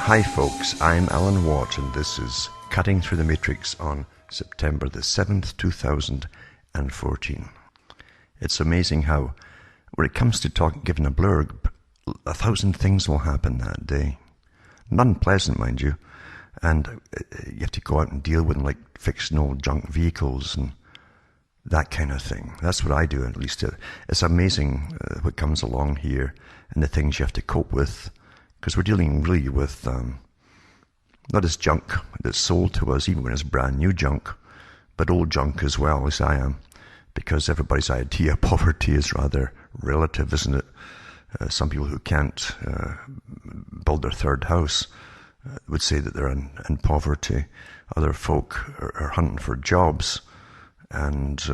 Hi folks, I'm Alan Watt and this is Cutting Through the Matrix on September the 7th, 2014. It's amazing how, when it comes to giving a blurb, 1,000 things will happen that day. None pleasant, mind you, and you have to go out and deal with like fixing old junk vehicles and that kind of thing. That's what I do, at least. It's amazing what comes along here and the things you have to cope with. Because we're dealing really with not as junk that's sold to us, even when it's brand new junk, but old junk as well, as I am. Because everybody's idea of poverty is rather relative, isn't it? Some people who can't build their third house would say that they're in poverty. Other folk are hunting for jobs and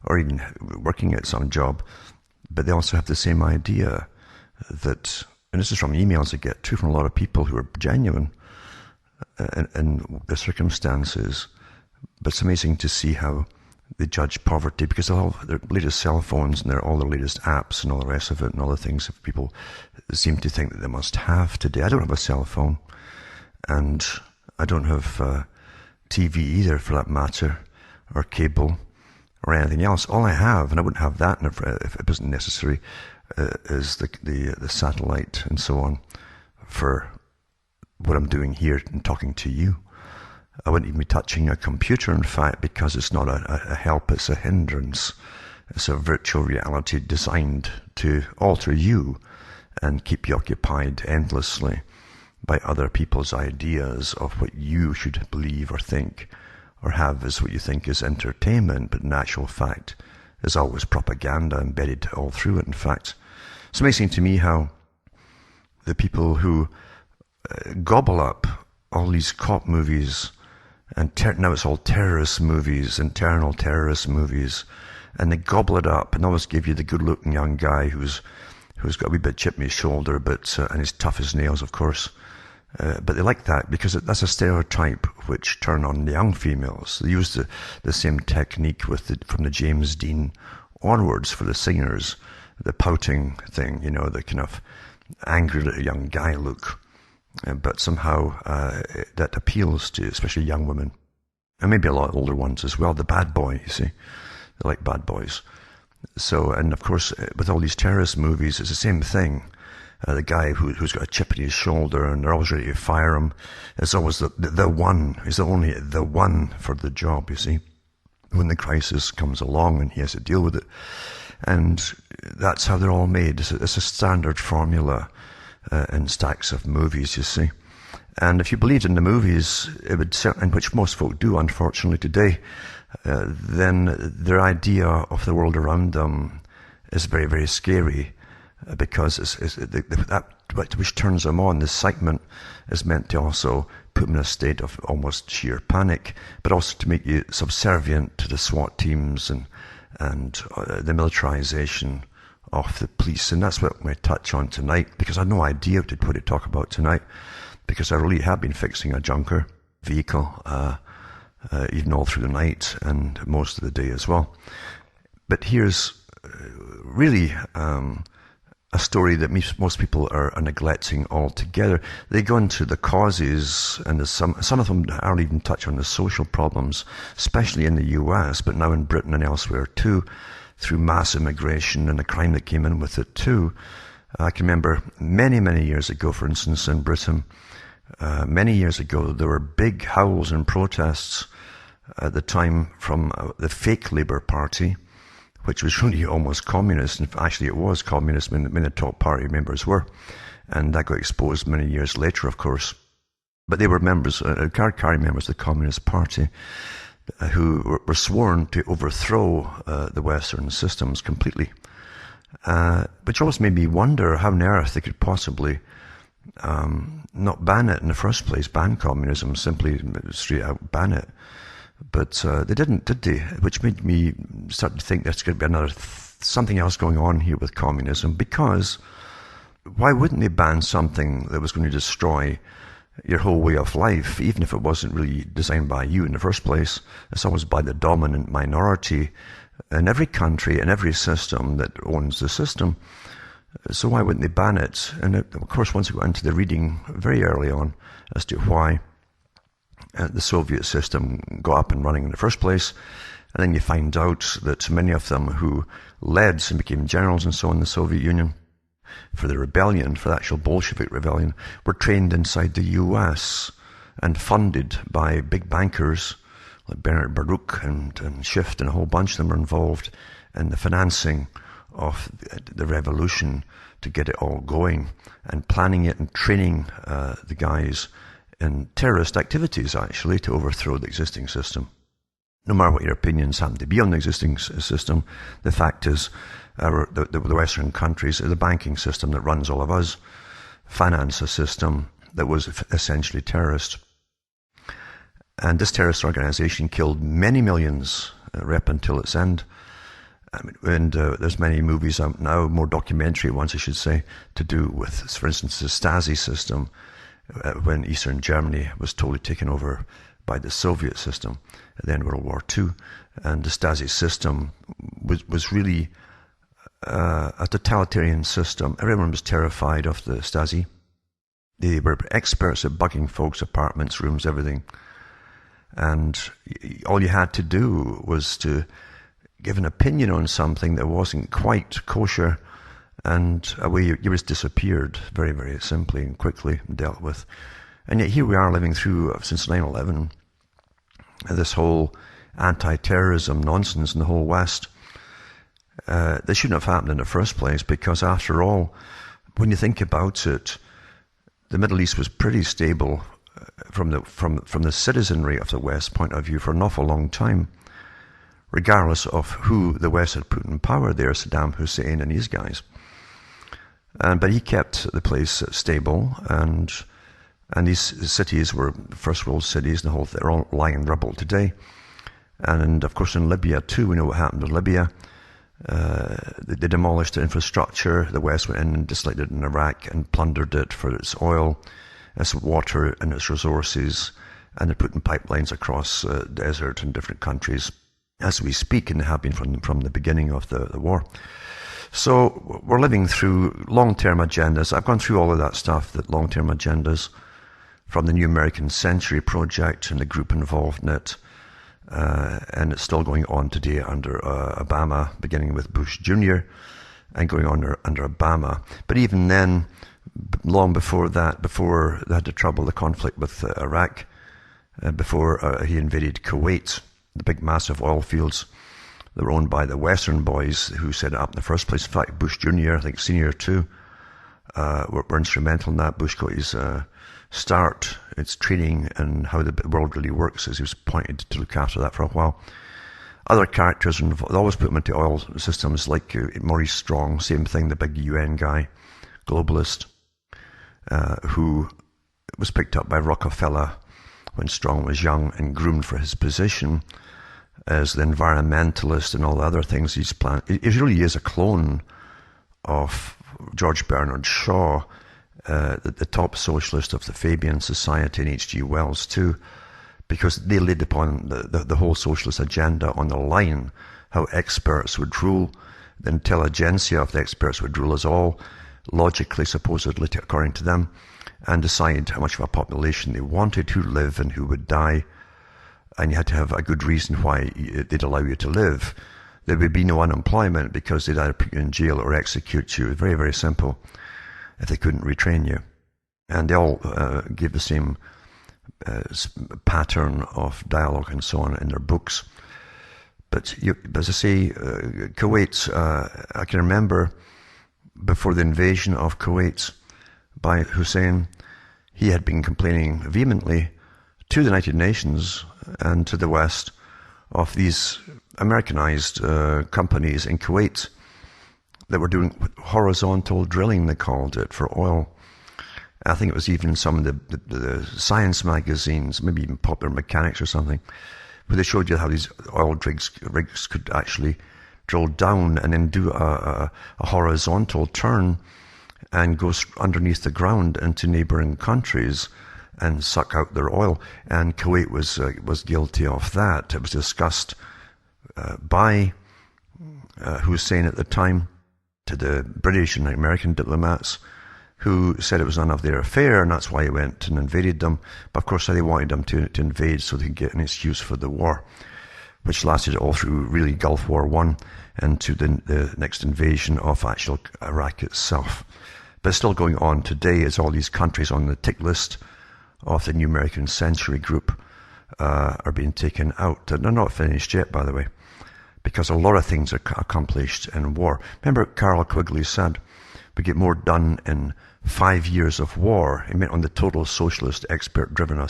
or even working at some job, but they also have the same idea that. And this is from emails I get too from a lot of people who are genuine in their circumstances. But it's amazing to see how they judge poverty because of all their latest cell phones and all their latest apps and all the rest of it and all the things that people seem to think that they must have today. I don't have a cell phone and I don't have TV either for that matter, or cable or anything else. All I have, and I wouldn't have that if it wasn't necessary, is the satellite and so on for what I'm doing here and talking to you. I wouldn't even be touching a computer, in fact, because it's not a help, it's a hindrance. It's a virtual reality designed to alter you and keep you occupied endlessly by other people's ideas of what you should believe or think or have as what you think is entertainment, but in actual fact is always propaganda embedded all through it. In fact, it's amazing to me how the people who gobble up all these cop movies and now it's all terrorist movies, internal terrorist movies, and they gobble it up and always give you the good-looking young guy who's got a wee bit chip in his shoulder, and he's tough as nails, of course. But they like that because that's a stereotype which turn on the young females. They use the same technique from the James Dean onwards for the singers, the pouting thing, the kind of angry little young guy look. But somehow that appeals to especially young women, and maybe a lot older ones as well. The bad boy, you see, they like bad boys. So, and of course, with all these terrorist movies, it's the same thing. The guy who's got a chip in his shoulder and they're always ready to fire him is always the one. He's only the one for the job, you see, when the crisis comes along and he has to deal with it. And that's how they're all made. It's a standard formula in stacks of movies, you see. And if you believed in the movies, it would certainly, which most folk do, unfortunately, today, then their idea of the world around them is very, very scary. Because that which turns them on, this segment, is meant to also put them in a state of almost sheer panic, but also to make you subservient to the SWAT teams and the militarization of the police. And that's what I'm going to touch on tonight, because I had no idea what to talk about tonight, because I really have been fixing a junker vehicle, even all through the night and most of the day as well. But here's really a story that most people are neglecting altogether. They go into the causes, and some of them aren't even touch on the social problems, especially in the US, but now in Britain and elsewhere too, through mass immigration and the crime that came in with it too. I can remember many, many years ago, for instance, in Britain, many years ago, there were big howls and protests at the time from the fake Labour Party, which was really almost communist. And actually, it was communist when the top party members were. And that got exposed many years later, of course. But they were card-carrying members of the Communist Party who were sworn to overthrow the Western systems completely. Which always made me wonder how on earth they could possibly not ban it in the first place, ban communism, simply straight out ban it. But they didn't, did they? Which made me start to think there's going to be something else going on here with communism, because why wouldn't they ban something that was going to destroy your whole way of life, even if it wasn't really designed by you in the first place? It's always by the dominant minority in every country and every system that owns the system. So why wouldn't they ban it? And of course, once we got into the reading very early on as to why the Soviet system got up and running in the first place, and then you find out that many of them who led and became generals and so on in the Soviet Union for the rebellion, for the actual Bolshevik rebellion, were trained inside the US and funded by big bankers like Bernard Baruch and Schiff, and a whole bunch of them were involved in the financing of the revolution to get it all going, and planning it and training the guys in terrorist activities, actually, to overthrow the existing system. No matter what your opinions happen to be on the existing system, the fact is the Western countries, the banking system that runs all of us, finance a system that was essentially terrorist. And this terrorist organization killed many millions right up until its end. And there's many movies out now, more documentary ones I should say, to do with, for instance, the Stasi system, when Eastern Germany was totally taken over by the Soviet system at the end of World War II. And the Stasi system was really a totalitarian system. Everyone was terrified of the Stasi. They were experts at bugging folks' apartments, rooms, everything. And all you had to do was to give an opinion on something that wasn't quite kosher, and away you just disappeared very, very simply and quickly dealt with. And yet here we are living through, since 9/11, this whole anti-terrorism nonsense in the whole West. This shouldn't have happened in the first place, because after all, when you think about it, the Middle East was pretty stable from the citizenry of the West point of view for an awful long time, regardless of who the West had put in power there, Saddam Hussein and these guys. But he kept the place stable, and these cities were first world cities, and they're all lying in rubble today. And of course in Libya too, we know what happened in Libya. They demolished the infrastructure. The West went in and disliked it in Iraq and plundered it for its oil, its water and its resources, and they're putting pipelines across the desert in different countries as we speak, and have been from the beginning of the war. So we're living through long-term agendas. I've gone through all of that stuff, that long-term agendas, from the New American Century Project and the group involved in it. And it's still going on today under Obama, beginning with Bush Jr. and going on under Obama. But even then, long before that, before they had the conflict with Iraq, before he invaded Kuwait, the big massive oil fields that were owned by the Western boys who set it up in the first place. In fact, Bush Jr., I think Senior too, were instrumental in that. Bush got his start, its training and how the world really works, as he was appointed to look after that for a while. Other characters involved, they always put them into oil systems, like Maurice Strong, same thing, the big UN guy, globalist, who was picked up by Rockefeller when Strong was young and groomed for his position as the environmentalist and all the other things he's planned. It really is a clone of George Bernard Shaw, the top socialist of the Fabian Society, and H.G. Wells too, because they laid upon the whole socialist agenda on the line, how experts would rule, the intelligentsia of the experts would rule us all, logically, supposedly, according to them, and decide how much of a population they wanted, who live and who would die. And you had to have a good reason why they'd allow you to live. There would be no unemployment because they'd either put you in jail or execute you. Very, very simple, if they couldn't retrain you. And they all gave the same pattern of dialogue and so on in their books. But as I say, Kuwait, I can remember before the invasion of Kuwait by Hussein, he had been complaining vehemently to the United Nations and to the West of these Americanized companies in Kuwait that were doing horizontal drilling, they called it, for oil. I think it was even in some of the science magazines, maybe even Popular Mechanics or something, where they showed you how these oil rigs could actually drill down and then do a horizontal turn and go underneath the ground into neighboring countries and suck out their oil. And Kuwait was guilty of that. It was discussed by Hussein at the time, to the British and American diplomats who said it was none of their affair, and that's why he went and invaded them. But of course, they wanted them to invade so they could get an excuse for the war, which lasted all through really Gulf War I and to the next invasion of actual Iraq itself. But it's still going on today as all these countries on the tick list of the New American Century group are being taken out. And they're not finished yet, by the way, because a lot of things are accomplished in war. Remember, Carroll Quigley said, we get more done in 5 years of war, he meant on the total socialist expert-driven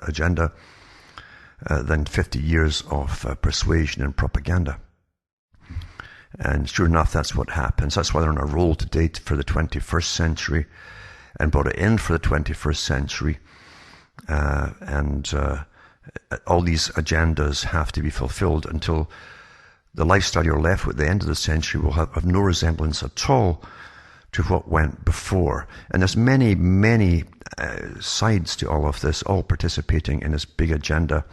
agenda, than 50 years of persuasion and propaganda. And sure enough, that's what happens. That's why they're on a roll today for the 21st century and brought it in for the 21st century. And all these agendas have to be fulfilled until the lifestyle you're left with at the end of the century will have no resemblance at all to what went before. And there's many, many sides to all of this, all participating in this big agenda,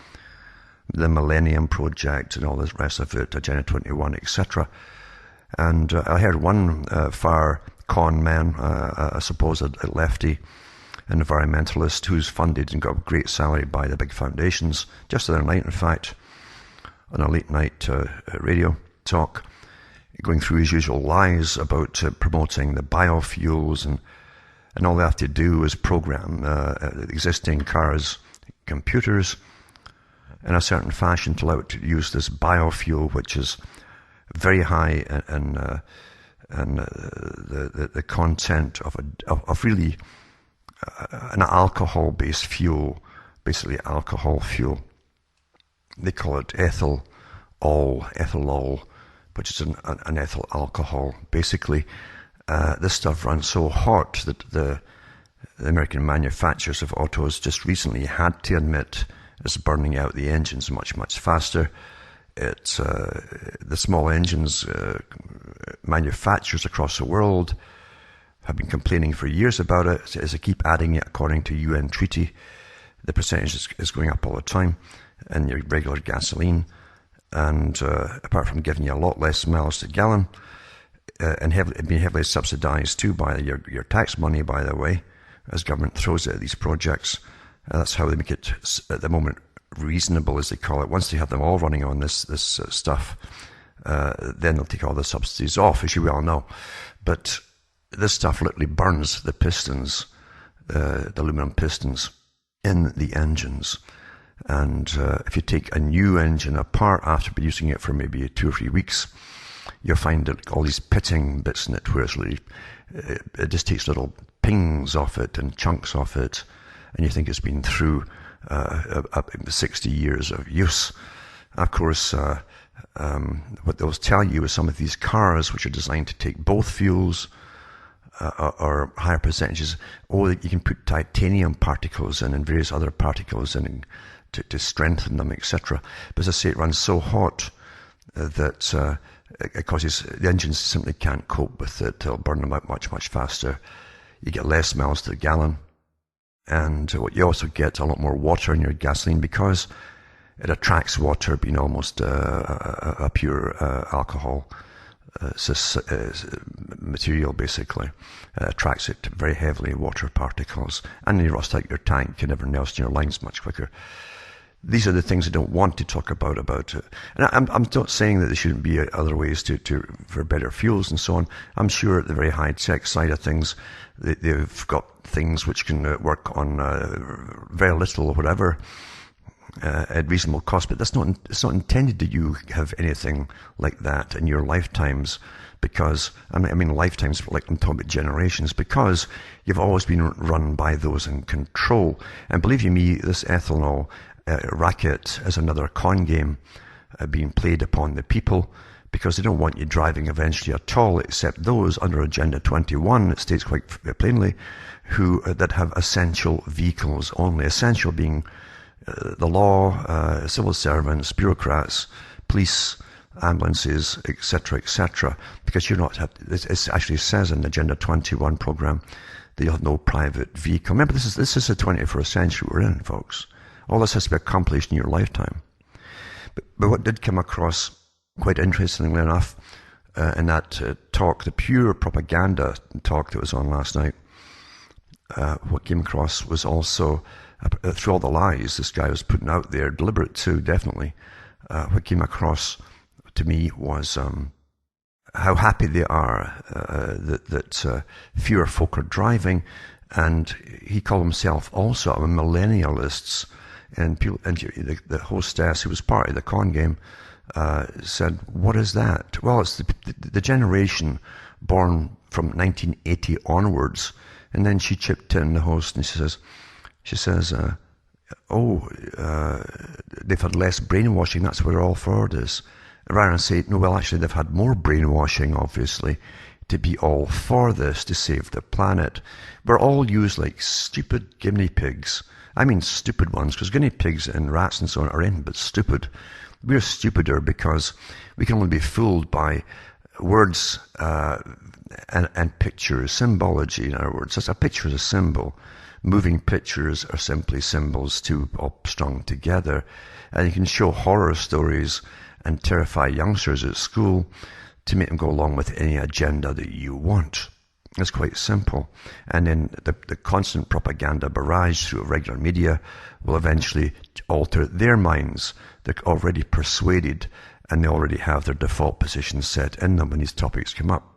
the Millennium Project and all the rest of it, Agenda 21, etc. And I heard one far con man, a supposed lefty, an environmentalist who's funded and got a great salary by the big foundations, just the other night, in fact, on a late night radio talk, going through his usual lies about promoting the biofuels, and all they have to do is program existing cars' computers in a certain fashion to allow it to use this biofuel, which is very high in the content of really an alcohol-based fuel, basically alcohol fuel. They call it ethanol, which is an ethyl alcohol. Basically, this stuff runs so hot that the American manufacturers of autos just recently had to admit it's burning out the engines much, much faster. It's the small engines manufacturers across the world have been complaining for years about it. As they keep adding it, according to UN treaty, the percentage is going up all the time in your regular gasoline. And apart from giving you a lot less miles to gallon, and being heavily subsidized too by your tax money, by the way, as government throws it at these projects. That's how they make it, at the moment, reasonable, as they call it. Once they have them all running on this stuff, then they'll take all the subsidies off, as you well know. But this stuff literally burns the pistons, the aluminum pistons, in the engines. And if you take a new engine apart after using it for maybe 2 or 3 weeks, you'll find that all these pitting bits in it, where it's really, it just takes little pings off it and chunks off it, and you think it's been through 60 years of use. Of course, what they'll tell you is some of these cars, which are designed to take both fuels, or higher percentages, or you can put titanium particles in and various other particles in to strengthen them, etc. But as I say, it runs so hot that it causes the engines simply can't cope with it. It'll burn them out much, much faster. You get less miles to the gallon, and what you also get a lot more water in your gasoline, because it attracts water, being almost a pure alcohol material, basically. Attracts it very heavily, water particles, and you rust out your tank and everything else in your lines much quicker. These are the things I don't want to talk about it. And I'm not saying that there shouldn't be other ways for better fuels and so on. I'm sure at the very high-tech side of things, they've got things which can work on very little or whatever at reasonable cost. But it's not intended that you have anything like that in your lifetimes, because, I mean lifetimes, like I'm talking about generations, because you've always been run by those in control. And believe you me, this ethanol racket is another con game being played upon the people, because they don't want you driving eventually at all, except those under Agenda 21, it states quite plainly, that have essential vehicles only. Essential being the law, civil servants, bureaucrats, police, ambulances, etc., because you're not. It actually says in the Agenda 21 program that you'll have no private vehicle. Remember, this is the 21st century we're in, folks. All this has to be accomplished in your lifetime. But what did come across quite interestingly enough in that talk, the pure propaganda talk that was on last night, what came across was also, through all the lies this guy was putting out there, deliberate too, definitely, what came across to me was how happy they are that fewer folk are driving. And he called himself also a millennialist. And the hostess, who was part of the con game, said, "What is that?" Well, it's the generation born from 1980 onwards. And then she chipped in, the host, and she says, they've had less brainwashing. That's what they're all for this. Rather than say, no, well, actually, they've had more brainwashing, obviously, to be all for this, to save the planet. We're all used like stupid guinea pigs. I mean stupid ones, because guinea pigs and rats and so on are anything but stupid. We're stupider because we can only be fooled by words and pictures, symbology, in other words. A picture is a symbol. Moving pictures are simply symbols all strung together. And you can show horror stories and terrify youngsters at school to make them go along with any agenda that you want. It's quite simple. And then the constant propaganda barrage through regular media will eventually alter their minds. They're already persuaded, and they already have their default positions set in them when these topics come up.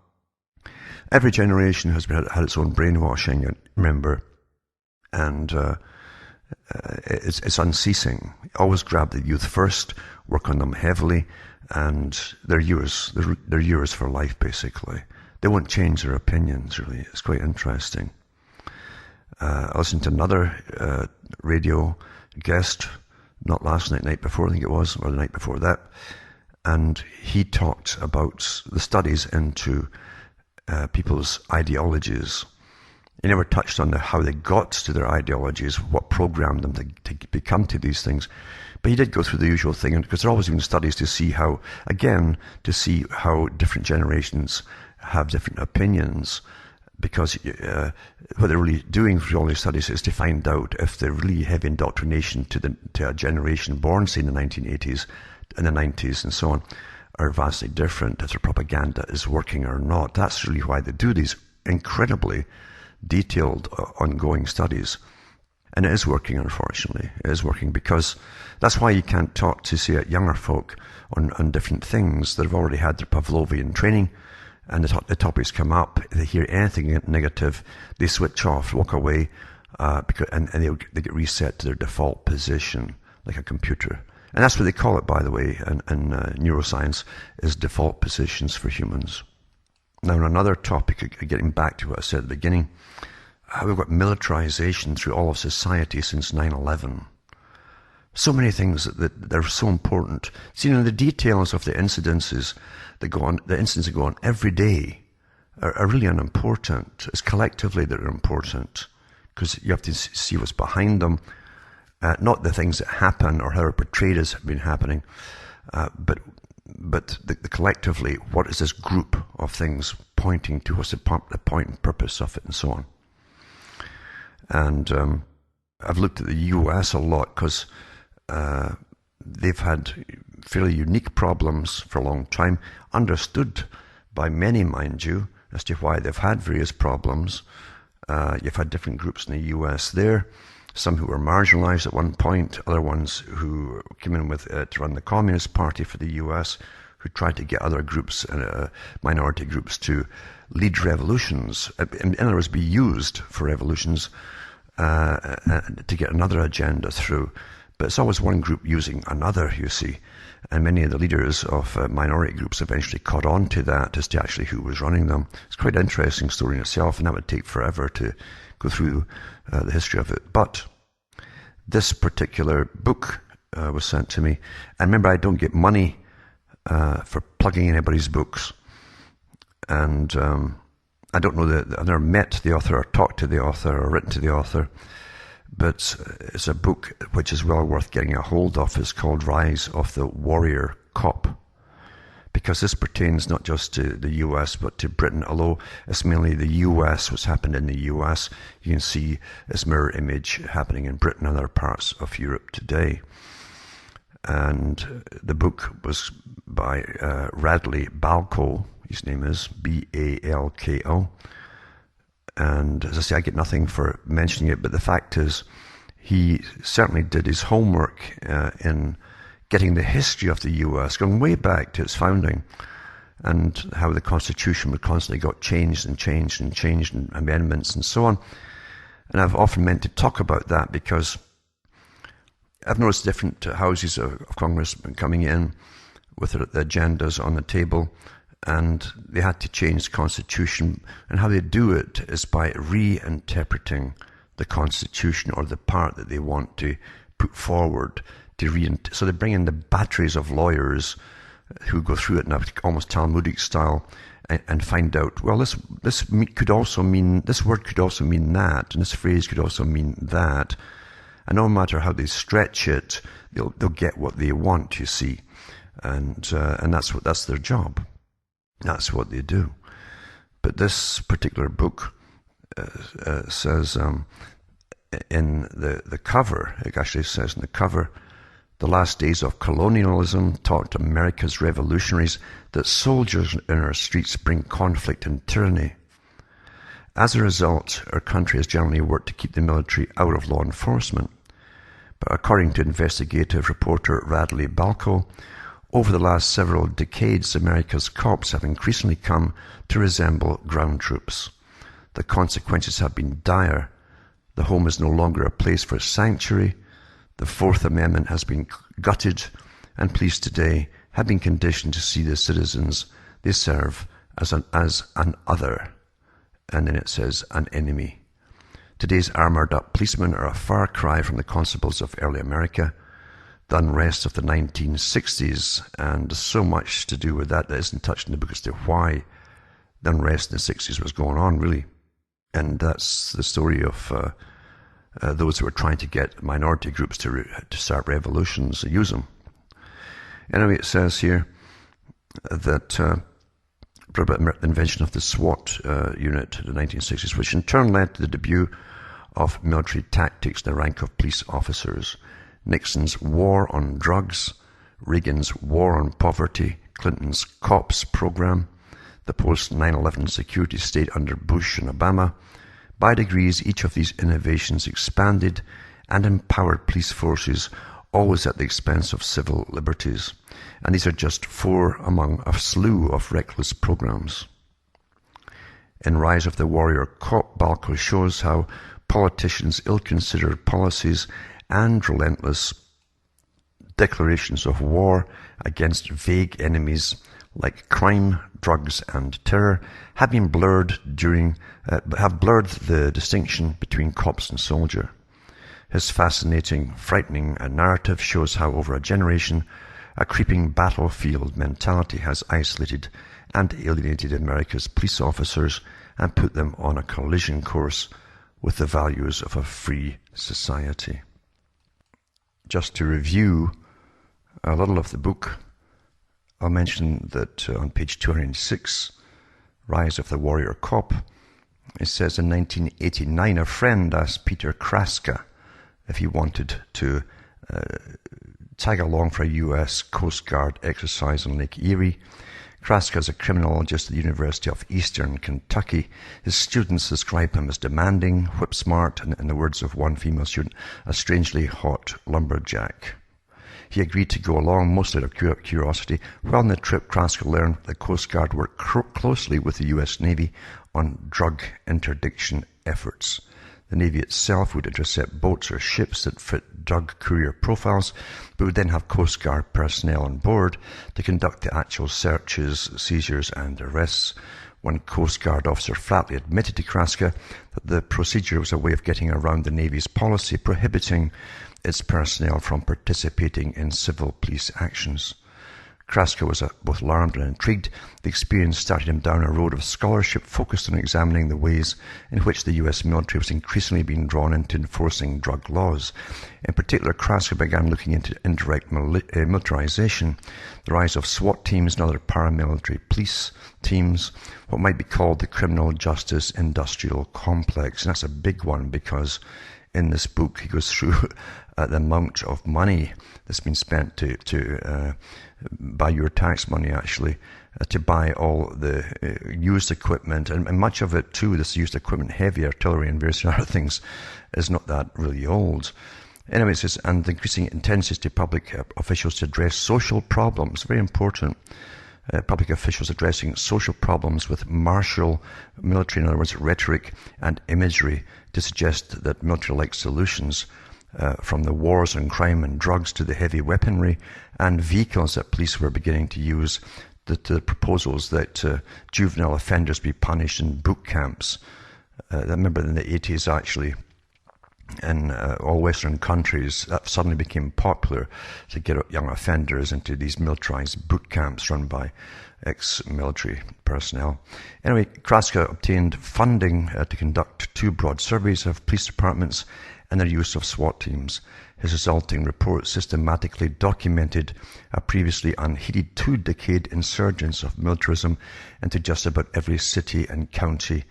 Every generation has had its own brainwashing, remember, and it's unceasing. Always grab the youth first, work on them heavily, and they're yours. They're yours for life, basically. They won't change their opinions, really. It's quite interesting. I listened to another radio guest, not last night before, I think it was, or the night before that, and he talked about the studies into people's ideologies. He never touched on how they got to their ideologies, what programmed them to become to these things. But he did go through the usual thing, because they're always doing studies to see how different generations have different opinions. Because what they're really doing for all these studies is to find out if the really heavy indoctrination to a generation born, say, in the 1980s and the 90s and so on, are vastly different, if their propaganda is working or not. That's really why they do these incredibly detailed, ongoing studies. And it is working, unfortunately. It is working, because that's why you can't talk to, say, younger folk on different things that have already had their Pavlovian training, and the topics come up, they hear anything negative, they switch off, walk away, and they get reset to their default position, like a computer. And that's what they call it, by the way, in neuroscience, is default positions for humans. Now, on another topic, getting back to what I said at the beginning, we've got militarization through all of society since 9/11. So many things that are so important. See, the details of the incidences that go on every day are really unimportant. It's collectively that are important, because you have to see what's behind them, not the things that happen or how they're portrayed as being happening, but the collectively, what is this group of things pointing to? What's the point and purpose of it, and so on. And I've looked at the US a lot, because they've had fairly unique problems for a long time, understood by many, mind you, as to why they've had various problems. You've had different groups in the US there, some who were marginalized at one point, other ones who came in with to run the Communist Party for the US, who tried to get other groups, minority groups, to lead revolutions, in other words, be used for revolutions, to get another agenda through. But it's always one group using another, you see. And many of the leaders of minority groups eventually caught on to that as to actually who was running them. It's quite an interesting story in itself, and that would take forever to go through the history of it. But this particular book was sent to me. And remember, I don't get money for plugging anybody's books. And I don't know I've never met the author or talked to the author or written to the author. But it's a book which is well worth getting a hold of. It's called Rise of the Warrior Cop, because this pertains not just to the US but to Britain, although it's mainly the US, what's happened in the US. You can see this mirror image happening in Britain and other parts of Europe today. And the book was by Radley Balko. his name is, Balko. And as I say, I get nothing for mentioning it, but the fact is, he certainly did his homework in getting the history of the US, going way back to its founding, and how the Constitution would constantly got changed and amendments and so on. And I've often meant to talk about that because I've noticed different houses of Congress coming in with the agendas on the table, and they had to change the Constitution. And how they do it is by reinterpreting the Constitution, or the part that they want to put forward. So they bring in the batteries of lawyers who go through it in a almost Talmudic style and find out, well, this word could also mean that, and this phrase could also mean that. And no matter how they stretch it, they'll get what they want, you see. And that's their job. That's what they do. But this particular book says in the cover, it actually says in the cover, the last days of colonialism taught America's revolutionaries that soldiers in our streets bring conflict and tyranny. As a result, our country has generally worked to keep the military out of law enforcement. But according to investigative reporter Radley Balko, over the last several decades, America's cops have increasingly come to resemble ground troops. The consequences have been dire. The home is no longer a place for sanctuary. The Fourth Amendment has been gutted, and police today have been conditioned to see the citizens they serve as an other. And then it says, an enemy. Today's armoured-up policemen are a far cry from the constables of early America, the unrest of the 1960s, and so much to do with that isn't touched in the book as to why the unrest in the 60s was going on, really. And that's the story of those who are trying to get minority groups to start revolutions and use them. Anyway, it says here that the invention of the SWAT unit in the 1960s, which in turn led to the debut of military tactics in the rank of police officers. Nixon's war on drugs, Reagan's war on poverty, Clinton's COPS program, the post-9/11 security state under Bush and Obama. By degrees, each of these innovations expanded and empowered police forces, always at the expense of civil liberties. And these are just four among a slew of reckless programs. In Rise of the Warrior Cop, Balko shows how politicians' ill-considered policies and relentless declarations of war against vague enemies like crime, drugs, and terror have blurred the distinction between cops and soldier. His fascinating, frightening narrative shows how over a generation, a creeping battlefield mentality has isolated and alienated America's police officers and put them on a collision course with the values of a free society. Just to review a little of the book, I'll mention that on page 206, Rise of the Warrior Cop, it says in 1989, a friend asked Peter Kraska if he wanted to tag along for a U.S. Coast Guard exercise on Lake Erie. Kraska is a criminologist at the University of Eastern Kentucky. His students describe him as demanding, whip-smart, and in the words of one female student, a strangely hot lumberjack. He agreed to go along, mostly out of curiosity. While on the trip, Kraska learned the Coast Guard worked closely with the U.S. Navy on drug interdiction efforts. The Navy itself would intercept boats or ships that fit drug courier profiles, but would then have Coast Guard personnel on board to conduct the actual searches, seizures, and arrests. One Coast Guard officer flatly admitted to Kraska that the procedure was a way of getting around the Navy's policy prohibiting its personnel from participating in civil police actions. Kraska was both alarmed and intrigued. The experience started him down a road of scholarship focused on examining the ways in which the U.S. military was increasingly being drawn into enforcing drug laws. In particular, Kraska began looking into indirect militarization, the rise of SWAT teams and other paramilitary police teams, what might be called the criminal justice industrial complex. And that's a big one because in this book, he goes through the amount of money that's been spent to by your tax money, actually, to buy all the used equipment, and much of it too, this used equipment, heavy artillery and various other things, is not that really old. Anyway, it says, and the increasing intensity to public officials to address social problems, very important. Public officials addressing social problems with martial military, in other words, rhetoric and imagery, to suggest that military-like solutions, from the wars on crime and drugs to the heavy weaponry and vehicles that police were beginning to use, the proposals that juvenile offenders be punished in boot camps. I remember in the 80s, actually, in all Western countries, that suddenly became popular to get young offenders into these militarized boot camps run by ex-military personnel. Anyway, Kraska obtained funding to conduct 2 broad surveys of police departments and their use of SWAT teams. His resulting report systematically documented a previously unheeded 2-decade insurgence of militarism into just about every city and county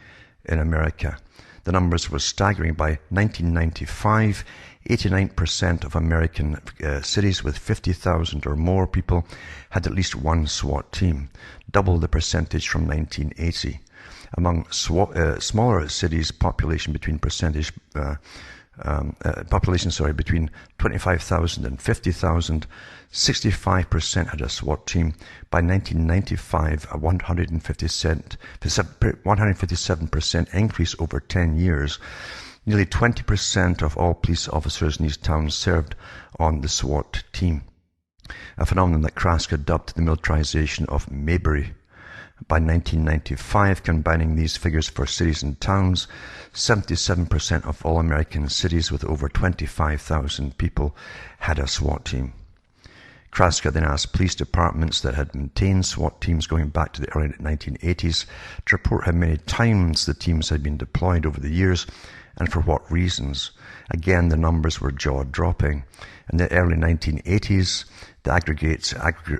in America. The numbers were staggering. By 1995, 89% of American cities with 50,000 or more people had at least one SWAT team, double the percentage from 1980. Among smaller cities, population between 25,000 and 50,000, 65% had a SWAT team. By 1995, a 157% increase over 10 years. Nearly 20% of all police officers in these towns served on the SWAT team, a phenomenon that Kraska dubbed the militarization of Mayberry. By 1995, combining these figures for cities and towns, 77% of all American cities with over 25,000 people had a SWAT team. Kraska then asked police departments that had maintained SWAT teams going back to the early 1980s to report how many times the teams had been deployed over the years and for what reasons. Again, the numbers were jaw-dropping. In the early 1980s, the aggregate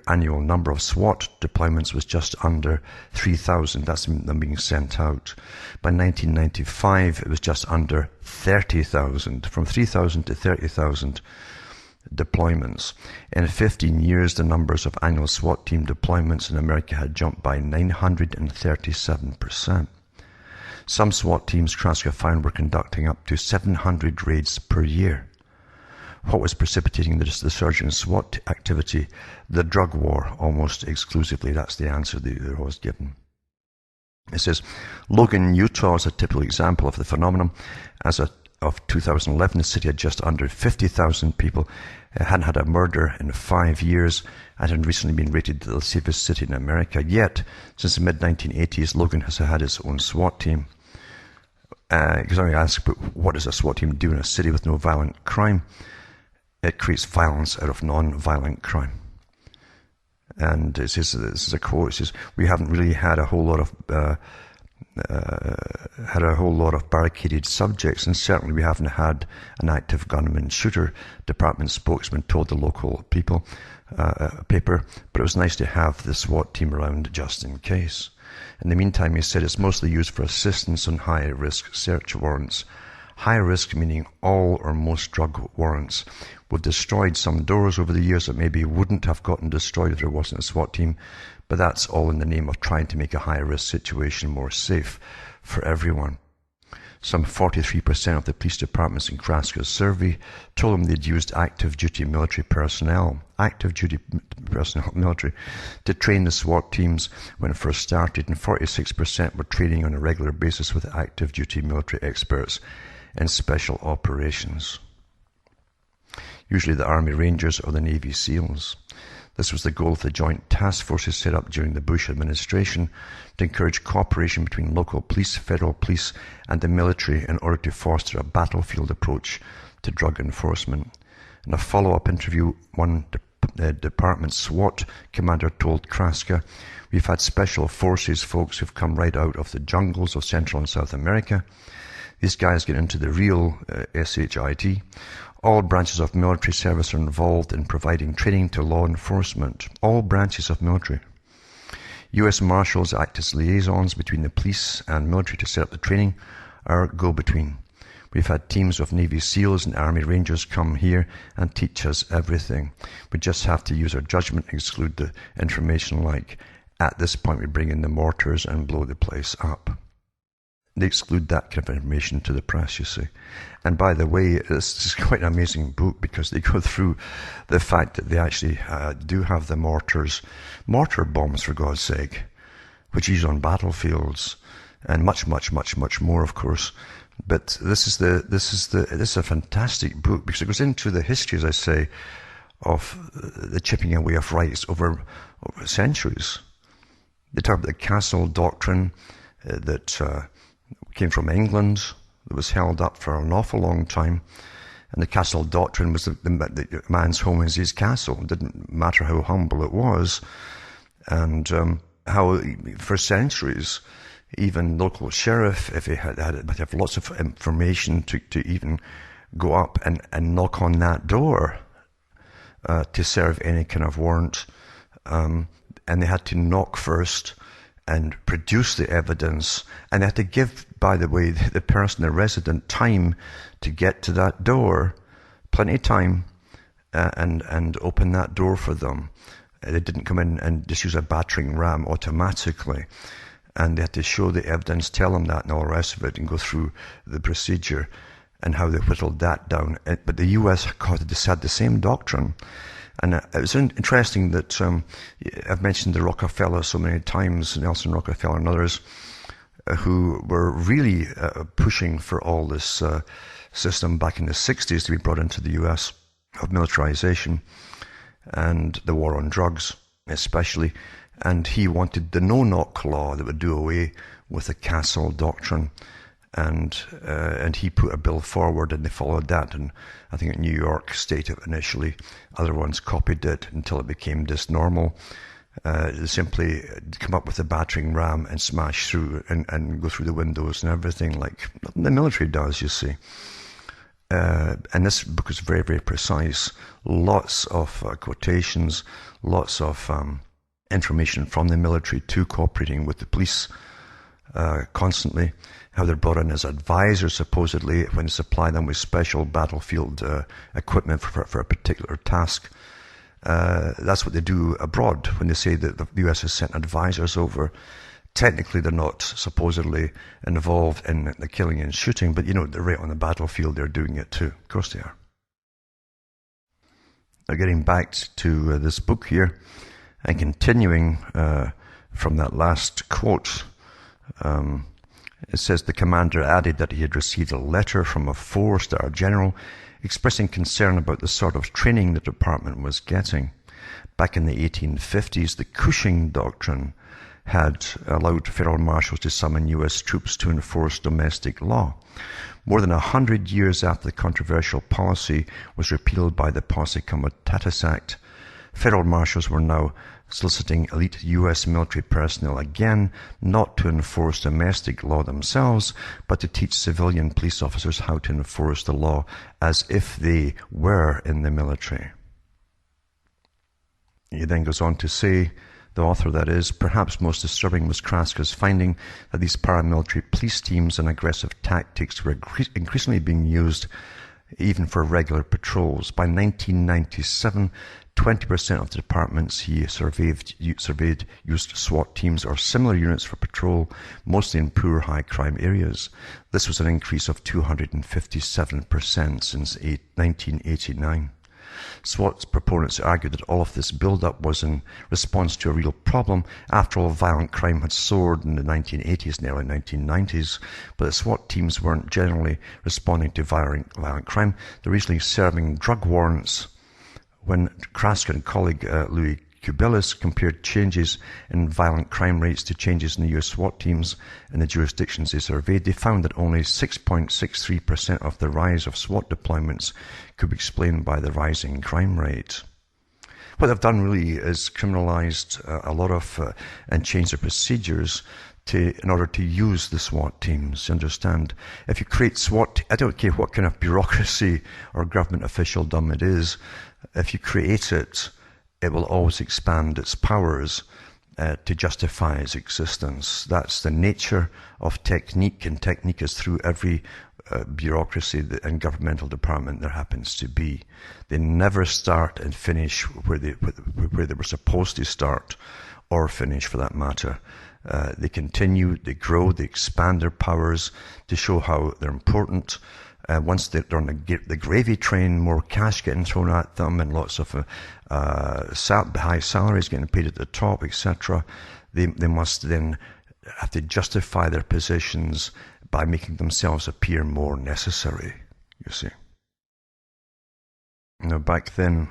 annual number of SWAT deployments was just under 3,000. That's them being sent out. By 1995, it was just under 30,000, from 3,000 to 30,000 deployments. In 15 years, the numbers of annual SWAT team deployments in America had jumped by 937%. Some SWAT teams, Kraska found, were conducting up to 700 raids per year. What was precipitating the surge in SWAT activity? The drug war, almost exclusively. That's the answer that was given. It says, Logan, Utah is a typical example of the phenomenon. As of 2011, the city had just under 50,000 people, hadn't had a murder in 5 years, and had recently been rated the safest city in America. Yet, since the mid-1980s, Logan has had its own SWAT team. Because I ask, but what does a SWAT team do in a city with no violent crime? It creates violence out of non-violent crime. And it says, this is a quote, it says, we haven't really had a whole lot of barricaded subjects, and certainly we haven't had an active gunman shooter, department spokesman told the local paper, but it was nice to have the SWAT team around just in case. In the meantime, he said, it's mostly used for assistance on high-risk search warrants. High risk meaning all or most drug warrants. We've destroyed some doors over the years that maybe wouldn't have gotten destroyed if there wasn't a SWAT team, but that's all in the name of trying to make a high-risk situation more safe for everyone. Some 43% of the police departments in Kraska's survey told them they'd used active duty military military, to train the SWAT teams when it first started, and 46% were training on a regular basis with active duty military experts in special operations. Usually the Army Rangers or the Navy SEALs. This was the goal of the joint task forces set up during the Bush administration to encourage cooperation between local police, federal police, and the military in order to foster a battlefield approach to drug enforcement. In a follow-up interview, one department SWAT commander told Kraska, we've had special forces folks who've come right out of the jungles of Central and South America. These guys get into the real SHIT. All branches of military service are involved in providing training to law enforcement. All branches of military. U.S. Marshals act as liaisons between the police and military to set up the training, or go-between. We've had teams of Navy SEALs and Army Rangers come here and teach us everything. We just have to use our judgment, exclude the information like, at this point we bring in the mortars and blow the place up. They exclude that kind of information to the press, you see. And by the way, this is quite an amazing book because they go through the fact that they actually do have the mortar bombs, for God's sake, which are used on battlefields, and much, much, much, much more, of course. But this is a fantastic book because it goes into the history, as I say, of the chipping away of rights over centuries. They talk about the castle doctrine that came from England, that was held up for an awful long time. And the castle doctrine was the man's home is his castle. It didn't matter how humble it was. And how for centuries, even local sheriff, if he had have lots of information to even go up and knock on that door to serve any kind of warrant. And they had to knock first and produce the evidence, and they had to give, by the way, the person, the resident, time to get to that door, plenty of time, and open that door for them. They didn't come in and just use a battering ram automatically, and they had to show the evidence, tell them that and all the rest of it, and go through the procedure and how they whittled that down. But the US had the same doctrine. And it was interesting that I've mentioned the Rockefeller so many times, Nelson Rockefeller and others, who were really pushing for all this system back in the 60s to be brought into the US of militarization and the war on drugs especially. And he wanted the no-knock law that would do away with the castle doctrine. And he put a bill forward and they followed that, and I think New York State initially, other ones copied it until it became just normal. They simply come up with a battering ram and smash through and go through the windows and everything like the military does, you see. And this book is very, very precise. Lots of quotations, lots of information from the military to cooperating with the police constantly. How they're brought in as advisors, supposedly, when they supply them with special battlefield equipment for a particular task. That's what they do abroad when they say that the US has sent advisors over. Technically, they're not supposedly involved in the killing and shooting, but they're right on the battlefield, they're doing it too. Of course they are. Now, getting back to this book here, and continuing from that last quote, it says the commander added that he had received a letter from a 4-star general expressing concern about the sort of training the department was getting. Back in the 1850s, the Cushing Doctrine had allowed federal marshals to summon U.S. troops to enforce domestic law. More than 100 years after the controversial policy was repealed by the Posse Comitatus Act, federal marshals were now soliciting elite U.S. military personnel again, not to enforce domestic law themselves, but to teach civilian police officers how to enforce the law as if they were in the military. He then goes on to say, the author that is, perhaps most disturbing was Kraska's finding that these paramilitary police teams and aggressive tactics were increasingly being used even for regular patrols. By 1997, 20% of the departments he surveyed used SWAT teams or similar units for patrol, mostly in poor high-crime areas. This was an increase of 257% since 1989. SWAT proponents argued that all of this build-up was in response to a real problem. After all, violent crime had soared in the 1980s and early 1990s, but the SWAT teams weren't generally responding to violent crime. They were usually serving drug warrants. When Kraska and colleague Louis Kubelis compared changes in violent crime rates to changes in the US SWAT teams in the jurisdictions they surveyed, they found that only 6.63% of the rise of SWAT deployments could be explained by the rising crime rate. What they've done really is criminalized a lot of and changed their procedures in order to use the SWAT teams. You understand? If you create SWAT, I don't care what kind of bureaucracy or government officialdom it is, if you create it, it will always expand its powers to justify its existence. That's the nature of technique, and technique is through every bureaucracy and governmental department there happens to be. They never start and finish where they were supposed to start or finish, for that matter. They continue, they grow, they expand their powers to show how they're important. Once they're on the gravy train, more cash getting thrown at them and lots of high salaries getting paid at the top, etc. They must then have to justify their positions by making themselves appear more necessary, you see. Now, back then,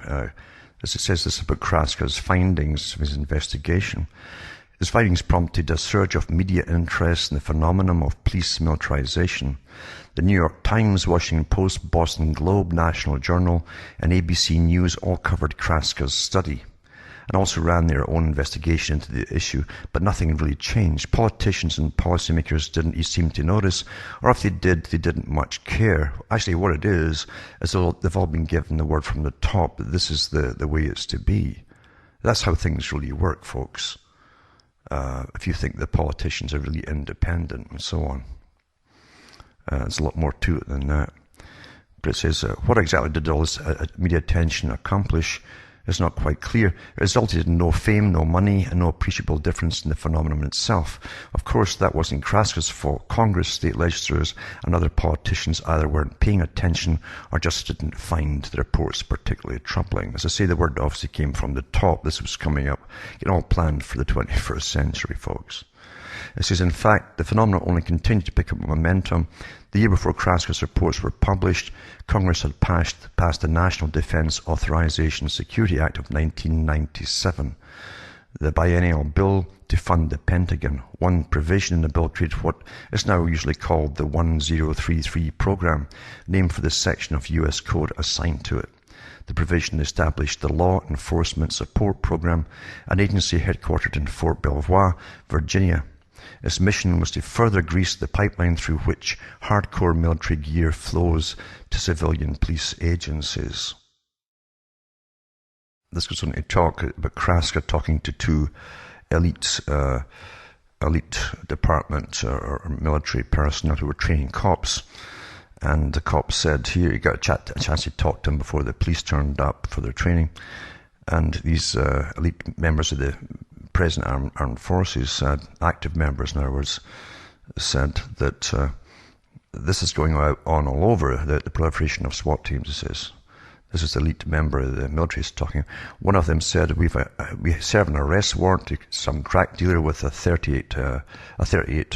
as it says this about Kraska's findings of his investigation, his findings prompted a surge of media interest in the phenomenon of police militarization. The New York Times, Washington Post, Boston Globe, National Journal, and ABC News all covered Kraska's study and also ran their own investigation into the issue, but nothing really changed. Politicians and policymakers didn't seem to notice, or if they did, they didn't much care. Actually, what it is they've all been given the word from the top that this is the way it's to be. That's how things really work, folks. If you think the politicians are really independent and so on. There's a lot more to it than that. But it says, what exactly did all this media attention accomplish? It's not quite clear. It resulted in no fame, no money, and no appreciable difference in the phenomenon itself. Of course, that wasn't Kraska's fault. Congress, state legislators, and other politicians either weren't paying attention or just didn't find the reports particularly troubling. As I say, the word obviously came from the top. This was coming up, all planned for the 21st century, folks. It says, in fact, the phenomenon only continued to pick up momentum. The year before Kraska's reports were published, Congress had passed the National Defense Authorization Security Act of 1997, the biennial bill to fund the Pentagon. One provision in the bill created what is now usually called the 1033 program, named for the section of U.S. code assigned to it. The provision established the Law Enforcement Support Program, an agency headquartered in Fort Belvoir, Virginia. Its mission was to further grease the pipeline through which hardcore military gear flows to civilian police agencies. This goes on to talk about Kraska talking to two elite department or military personnel who were training cops. And the cops said, here, you got a chance to talk to them before the police turned up for their training. And these elite members of the present armed forces, active members in other words, said that this is going on all over, the proliferation of SWAT teams, it says. This is the elite member of the military talking. One of them said, we serve an arrest warrant to some crack dealer with a 38,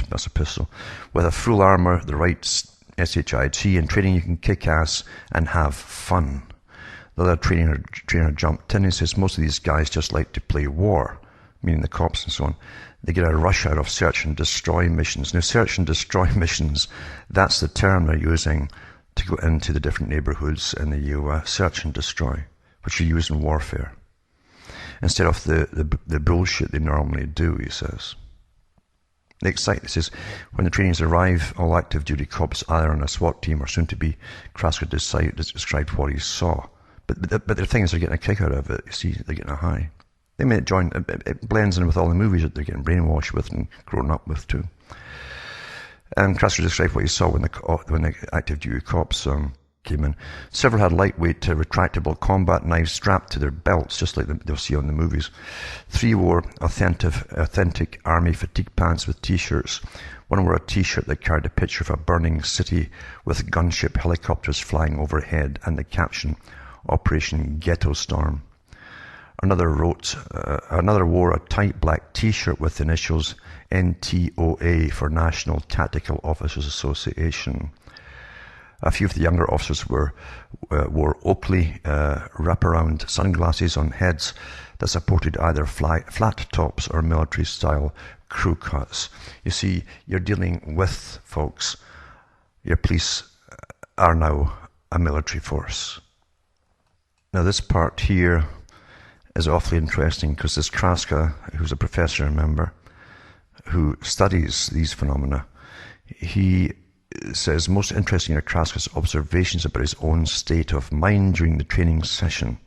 that's a pistol, with a full armor, the right SHIT, and training you can kick ass and have fun. The other trainer jumped in and says, most of these guys just like to play war, meaning the cops and so on. They get a rush out of search and destroy missions. Now, search and destroy missions, that's the term they're using to go into the different neighborhoods in the US. Search and destroy, which you use in warfare, instead of the bullshit they normally do, he says. The excitement says, when the trainings arrive, all active duty cops, either on a SWAT team or soon to be, Kraska described what he saw. But the thing is, they're getting a kick out of it. You see, they're getting a high. They may join, it blends in with all the movies that they're getting brainwashed with and grown up with too. And Kraska described what he saw when the active duty cops came in. Several had lightweight, retractable combat knives strapped to their belts, just like they'll see on the movies. 3 wore authentic army fatigue pants with t-shirts. One wore a t-shirt that carried a picture of a burning city with gunship helicopters flying overhead and the caption, Operation Ghetto Storm. Another wore a tight black t-shirt with the initials NTOA for National Tactical Officers Association. A few of the younger officers wore Oakley wraparound sunglasses on heads that supported either flat tops or military-style crew cuts. You see, you're dealing with, folks, your police are now a military force. Now, this part here is awfully interesting because this Kraska, who's a professor, remember, who studies these phenomena, he says most interesting are Kraska's observations about his own state of mind during the training session.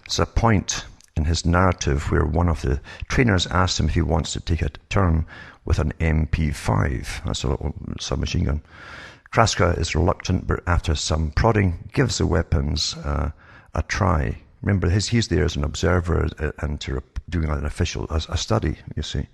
There's a point in his narrative where one of the trainers asks him if he wants to take a turn with an MP5, that's a little submachine gun. Kraska is reluctant, but after some prodding, gives the weapons a try. Remember, he's there as an observer and doing an official a study, you see.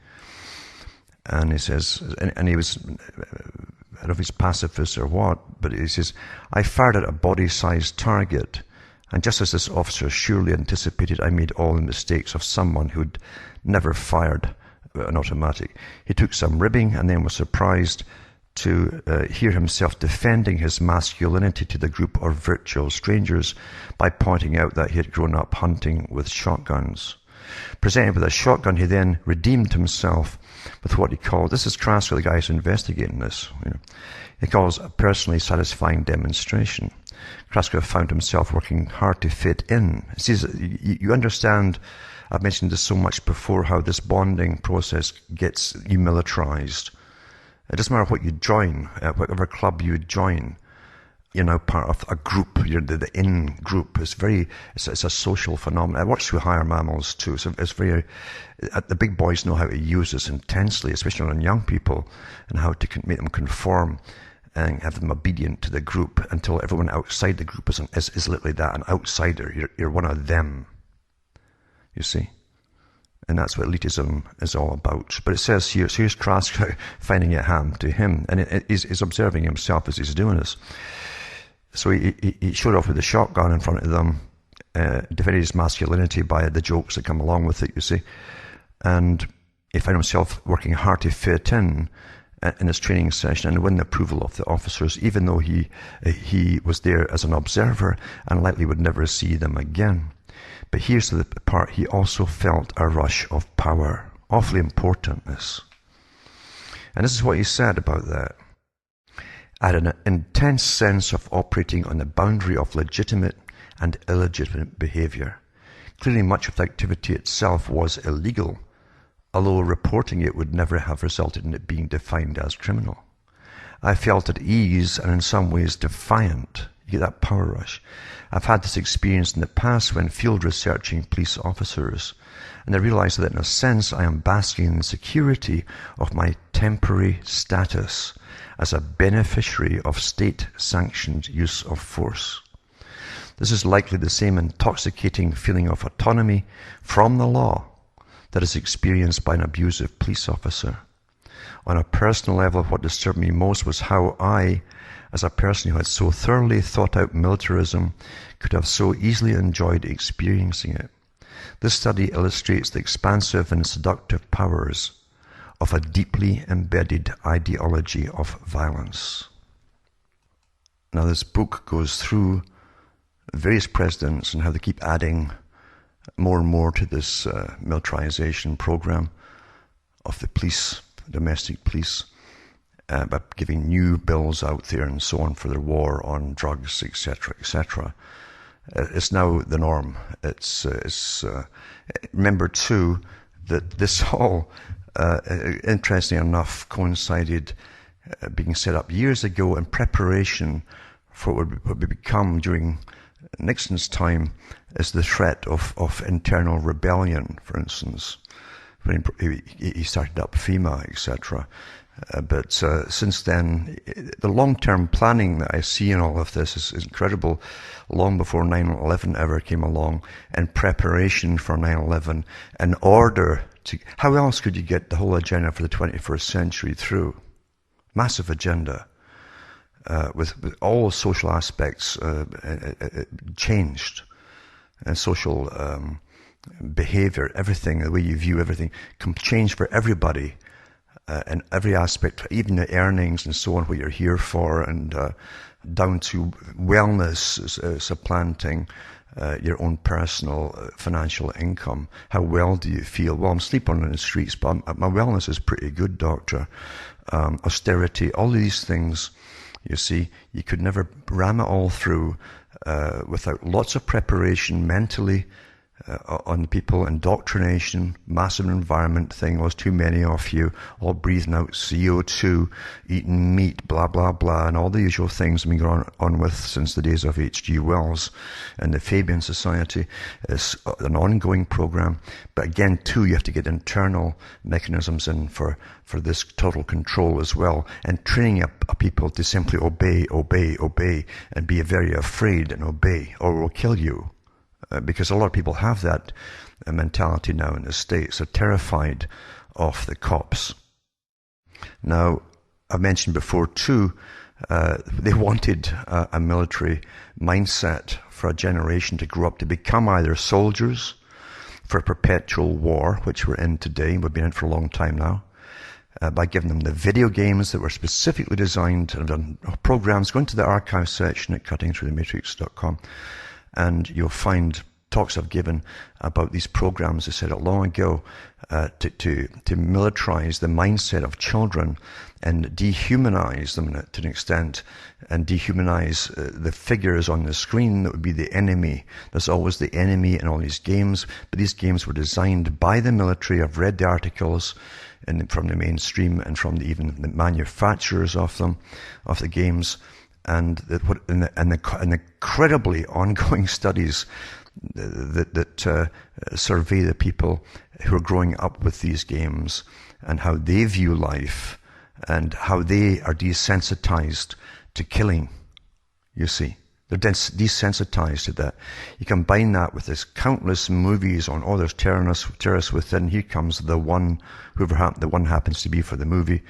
And he says, and he was, I don't know if he's pacifist or what, but he says, I fired at a body-sized target, and just as this officer surely anticipated, I made all the mistakes of someone who'd never fired an automatic. He took some ribbing and then was surprised to hear himself defending his masculinity to the group of virtual strangers by pointing out that he had grown up hunting with shotguns. Presented with a shotgun, he then redeemed himself with what he called, this is Kraska, the guy who's investigating this, he calls a personally satisfying demonstration. Kraska found himself working hard to fit in. He says, you understand, I've mentioned this so much before, how this bonding process gets you militarized. It doesn't matter what you join, whatever club you join, you're now part of a group. You're the in group. It's a social phenomenon. It works with higher mammals too. So it's very, the big boys know how to use this intensely, especially on young people, and how to make them conform and have them obedient to the group until everyone outside the group is literally that, an outsider. You're one of them, you see. And that's what elitism is all about. But it says here, so here's Kraska finding it happened to him, and he's observing himself as he's doing this. So he showed off with a shotgun in front of them, defended his masculinity by the jokes that come along with it, you see. And he found himself working hard to fit in his training session and win the approval of the officers, even though he was there as an observer and likely would never see them again. But here's the part, he also felt a rush of power. Awfully important, this. And this is what he said about that. I had an intense sense of operating on the boundary of legitimate and illegitimate behavior. Clearly much of the activity itself was illegal, although reporting it would never have resulted in it being defined as criminal. I felt at ease and in some ways defiant. You get that power rush. I've had this experience in the past when field researching police officers, and I realize that in a sense I am basking in the security of my temporary status as a beneficiary of state-sanctioned use of force. This is likely the same intoxicating feeling of autonomy from the law that is experienced by an abusive police officer. On a personal level, what disturbed me most was how I, as a person who had so thoroughly thought out militarism, could have so easily enjoyed experiencing it. This study illustrates the expansive and seductive powers of a deeply embedded ideology of violence. Now, this book goes through various presidents and how they keep adding more and more to this militarization program of the police, domestic police, by giving new bills out there and so on for their war on drugs, etc., etc. It's now the norm. Remember too that this all, interestingly enough, coincided being set up years ago in preparation for what would become during Nixon's time as the threat of internal rebellion, for instance, when he started up FEMA, etc. But since then, the long-term planning that I see in all of this is incredible. Long before 9/11 ever came along, in preparation for 9/11, in order to... How else could you get the whole agenda for the 21st century through? Massive agenda. With all social aspects changed. And social behavior, everything, the way you view everything, can change for everybody. In every aspect, even the earnings and so on, what you're here for, and down to wellness supplanting your own personal financial income. How well do you feel? Well, I'm sleeping on the streets, but my wellness is pretty good, doctor. Austerity, all these things, you see, you could never ram it all through without lots of preparation mentally, on people, indoctrination, massive environment thing. There's too many of you, all breathing out CO2, eating meat, blah, blah, blah, and all the usual things we've been going on with since the days of H.G. Wells and the Fabian Society. It's an ongoing program. But again, too, you have to get internal mechanisms in for this total control as well, and training up people to simply obey, obey, obey, and be very afraid and obey, or we'll kill you. Because a lot of people have that mentality now in the States. They're terrified of the cops. Now, I've mentioned before too, they wanted a military mindset for a generation to grow up to become either soldiers for perpetual war, which we're in today, we've been in for a long time now, by giving them the video games that were specifically designed and done programs. Go into the archive section at cuttingthroughthematrix.com. And you'll find talks I've given about these programs. I said it long ago, to militarize the mindset of children and dehumanize them to an extent, and dehumanize the figures on the screen that would be the enemy. There's always the enemy in all these games, but these games were designed by the military. I've read the articles from the mainstream and from even the manufacturers of them, of the games. And the incredibly ongoing studies that survey the people who are growing up with these games and how they view life and how they are desensitized to killing. You see, they're desensitized to that. You combine that with this countless movies on, there's terrorists within. Here comes the one, whoever the one happens to be for the movie.